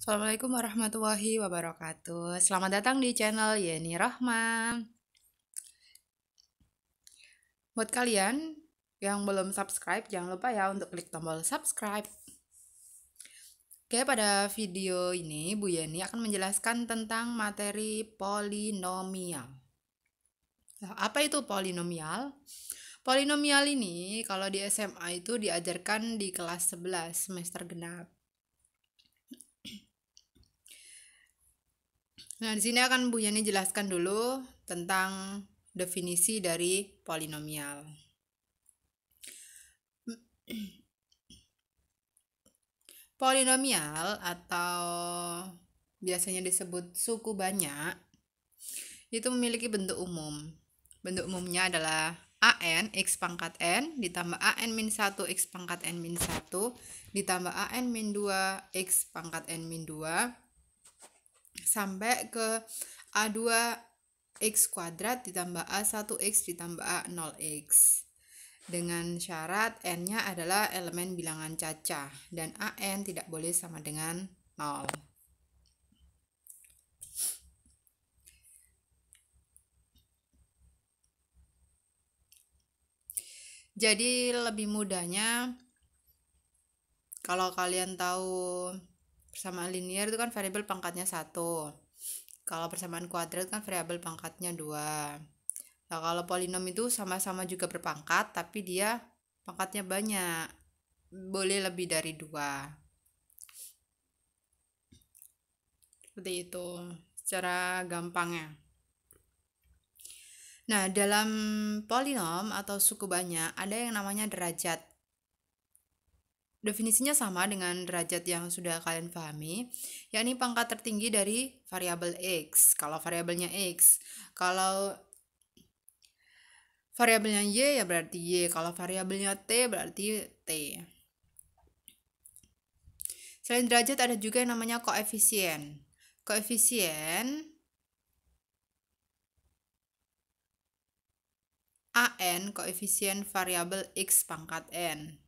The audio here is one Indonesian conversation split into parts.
Assalamualaikum warahmatullahi wabarakatuh. Selamat datang di channel Yeni Rahma. Buat kalian yang belum subscribe, jangan lupa ya untuk klik tombol subscribe. Oke, pada video ini Bu Yeni akan menjelaskan tentang materi polinomial. Nah, apa itu polinomial? Polinomial ini kalau di SMA itu diajarkan di kelas 11 semester genap. Nah, di sini akan Bu Yani jelaskan dulu tentang definisi dari polinomial. Polinomial atau biasanya disebut suku banyak itu memiliki bentuk umum. Bentuk umumnya adalah an x pangkat n ditambah an min 1 x pangkat n min 1 ditambah an min 2 x pangkat n min 2 sampai ke a2 x kuadrat ditambah a1x ditambah a0x. Dengan syarat n-nya adalah elemen bilangan cacah dan an tidak boleh sama dengan 0. Jadi lebih mudahnya kalau kalian tahu persamaan linear itu kan variabel pangkatnya 1. Kalau persamaan kuadrat kan variabel pangkatnya 2. Nah, kalau polinom itu sama-sama juga berpangkat tapi dia pangkatnya banyak. Boleh lebih dari 2. Seperti itu secara gampangnya. Nah, dalam polinom atau suku banyak ada yang namanya derajat. Definisinya sama dengan derajat yang sudah kalian pahami, yakni pangkat tertinggi dari variabel x. Kalau variabelnya x, kalau variabelnya y ya berarti y, kalau variabelnya t berarti t. Selain derajat ada juga yang namanya koefisien. Koefisien an, koefisien variabel x pangkat n.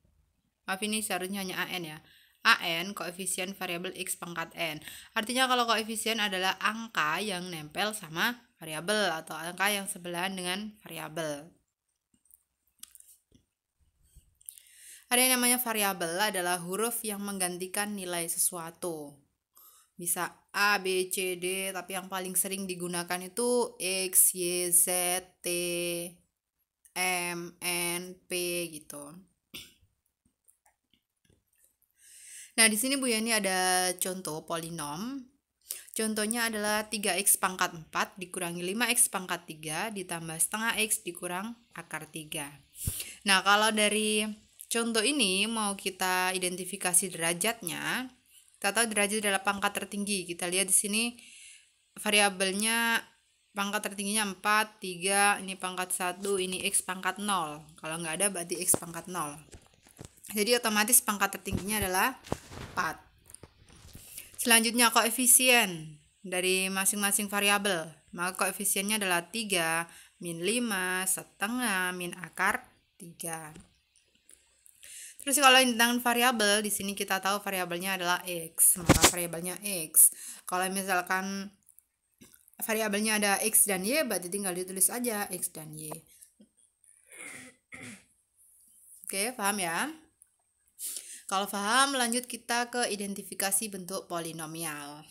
Maaf, ini seharusnya hanya an ya. an, koefisien variabel x pangkat n. Artinya kalau koefisien adalah angka yang nempel sama variabel atau angka yang sebelahan dengan variabel. Ada yang namanya variabel adalah huruf yang menggantikan nilai sesuatu. Bisa A, B, C, D, tapi yang paling sering digunakan itu X, Y, Z, T, M, N, P gitu. Nah, di sini Bu Yani ada contoh polinom. Contohnya adalah 3x pangkat 4 dikurangi 5x pangkat 3 ditambah setengah x dikurang akar 3. Nah, kalau dari contoh ini mau kita identifikasi derajatnya, kita tahu derajat adalah pangkat tertinggi. Kita lihat di sini variabelnya pangkat tertingginya 4, 3, ini pangkat 1, ini x pangkat 0. Kalau nggak ada berarti x pangkat 0. Jadi otomatis pangkat tertingginya adalah 4. Selanjutnya koefisien dari masing-masing variabel. Maka koefisiennya adalah 3, min 5, setengah, min akar 3. Terus kalau tentang variabel, di sini kita tahu variabelnya adalah x, maka variabelnya x. Kalau misalkan variabelnya ada x dan y, berarti tinggal ditulis aja x dan y. Oke, paham ya? Kalau paham, lanjut kita ke identifikasi bentuk polinomial.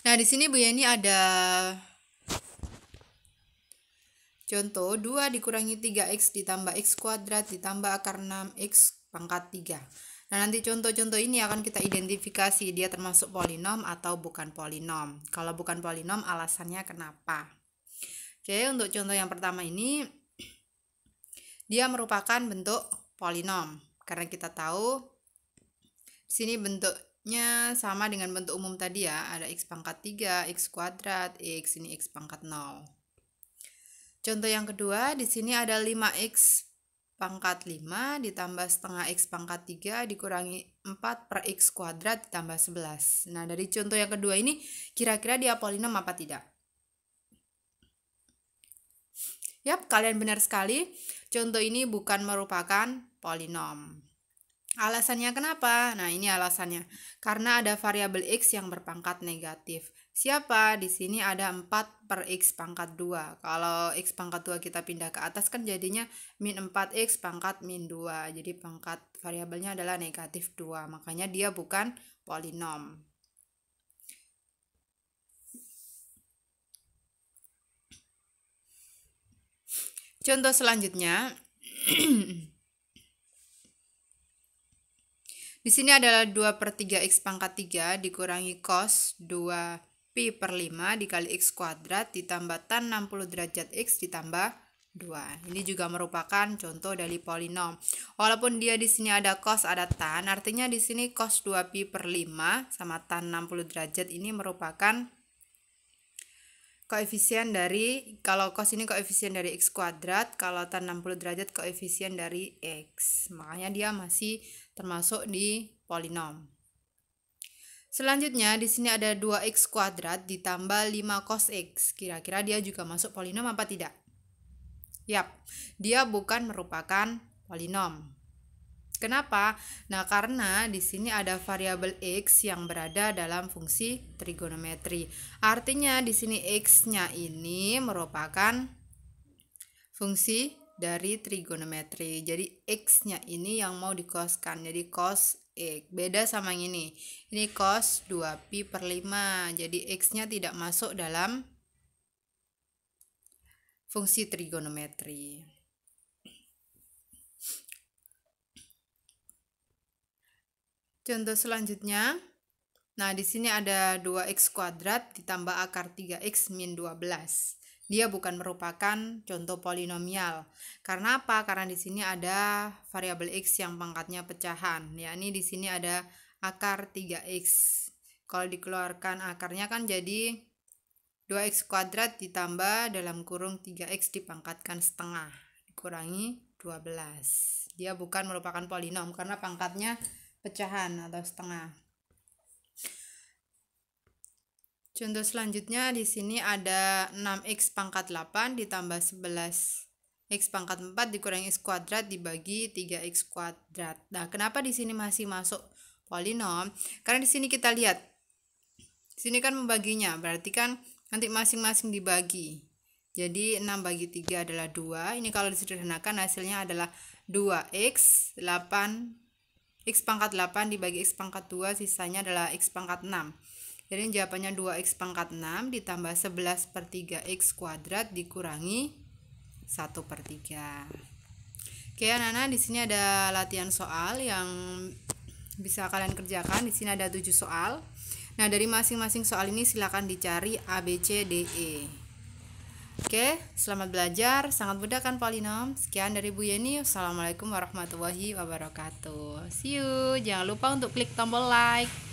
Nah, di sini Bu Yani ada contoh 2 dikurangi 3x ditambah x kuadrat ditambah akar 6x pangkat 3. Nah, nanti contoh-contoh ini akan kita identifikasi dia termasuk polinom atau bukan polinom. Kalau bukan polinom, alasannya kenapa. Oke, untuk contoh yang pertama ini, dia merupakan bentuk polinom. Karena kita tahu di sini bentuknya sama dengan bentuk umum tadi ya. Ada x pangkat 3, x kuadrat, x, ini x pangkat 0. Contoh yang kedua, di sini ada 5x pangkat 5 ditambah setengah x pangkat 3 dikurangi 4 per x kuadrat ditambah 11. Nah, dari contoh yang kedua ini, kira-kira dia polinom apa tidak? Yap, kalian benar sekali. Contoh ini bukan merupakan polinom. Alasannya kenapa? Nah, ini alasannya. Karena ada variabel X yang berpangkat negatif. Siapa? Di sini ada 4 per X pangkat 2. Kalau X pangkat 2 kita pindah ke atas kan jadinya min 4X pangkat min 2. Jadi pangkat variabelnya adalah negatif 2. Makanya dia bukan polinom. Contoh selanjutnya. Di sini adalah 2/3 X pangkat 3 dikurangi cos 2pi per 5 dikali X kuadrat ditambah tan 60 derajat X ditambah 2. Ini juga merupakan contoh dari polinom. Walaupun dia di sini ada cos, ada tan, artinya di sini cos 2pi per 5 sama tan 60 derajat ini merupakan koefisien dari, kalau cos ini koefisien dari X kuadrat, kalau tan 60 derajat koefisien dari X. Makanya dia masih termasuk di polinom. Selanjutnya di sini ada 2X kuadrat ditambah 5 cos X. Kira-kira dia juga masuk polinom apa tidak? Yap, dia bukan merupakan polinom. Kenapa? Nah, karena di sini ada variabel X yang berada dalam fungsi trigonometri. Artinya di sini X-nya ini merupakan fungsi dari trigonometri. Jadi X-nya ini yang mau dikoskan. Jadi cos X. Beda sama yang ini. Ini cos 2pi per 5. Jadi X-nya tidak masuk dalam fungsi trigonometri. Contoh selanjutnya. Nah, di sini ada 2X kuadrat ditambah akar 3X min 12. Dia bukan merupakan contoh polinomial. Karena apa? Karena di sini ada variabel X yang pangkatnya pecahan. Yakni di sini ada akar 3X. Kalau dikeluarkan akarnya kan jadi 2X kuadrat ditambah dalam kurung 3X dipangkatkan setengah. Dikurangi 12. Dia bukan merupakan polinom karena pangkatnya pecahan atau setengah. Contoh selanjutnya di sini ada 6X pangkat 8 ditambah 11X pangkat 4 dikurangi X kuadrat dibagi 3X kuadrat. Nah, kenapa di sini masih masuk polinom? Karena di sini kita lihat. Di sini kan membaginya, berarti kan nanti masing-masing dibagi. Jadi 6 bagi 3 adalah 2. Ini kalau disederhanakan hasilnya adalah 2X 8 X pangkat 8 dibagi X pangkat 2 sisanya adalah X pangkat 6. Jadi jawabannya 2X pangkat 6 ditambah 11 per 3X kuadrat dikurangi 1 per 3. Oke anak-anak, di sini ada latihan soal yang bisa kalian kerjakan. Di sini ada 7 soal. Nah, dari masing-masing soal ini silakan dicari A, B, C, D, E. Oke, selamat belajar. Sangat mudah kan polinom? Sekian dari Bu Yeni. Wassalamualaikum warahmatullahi wabarakatuh. See you. Jangan lupa untuk klik tombol like.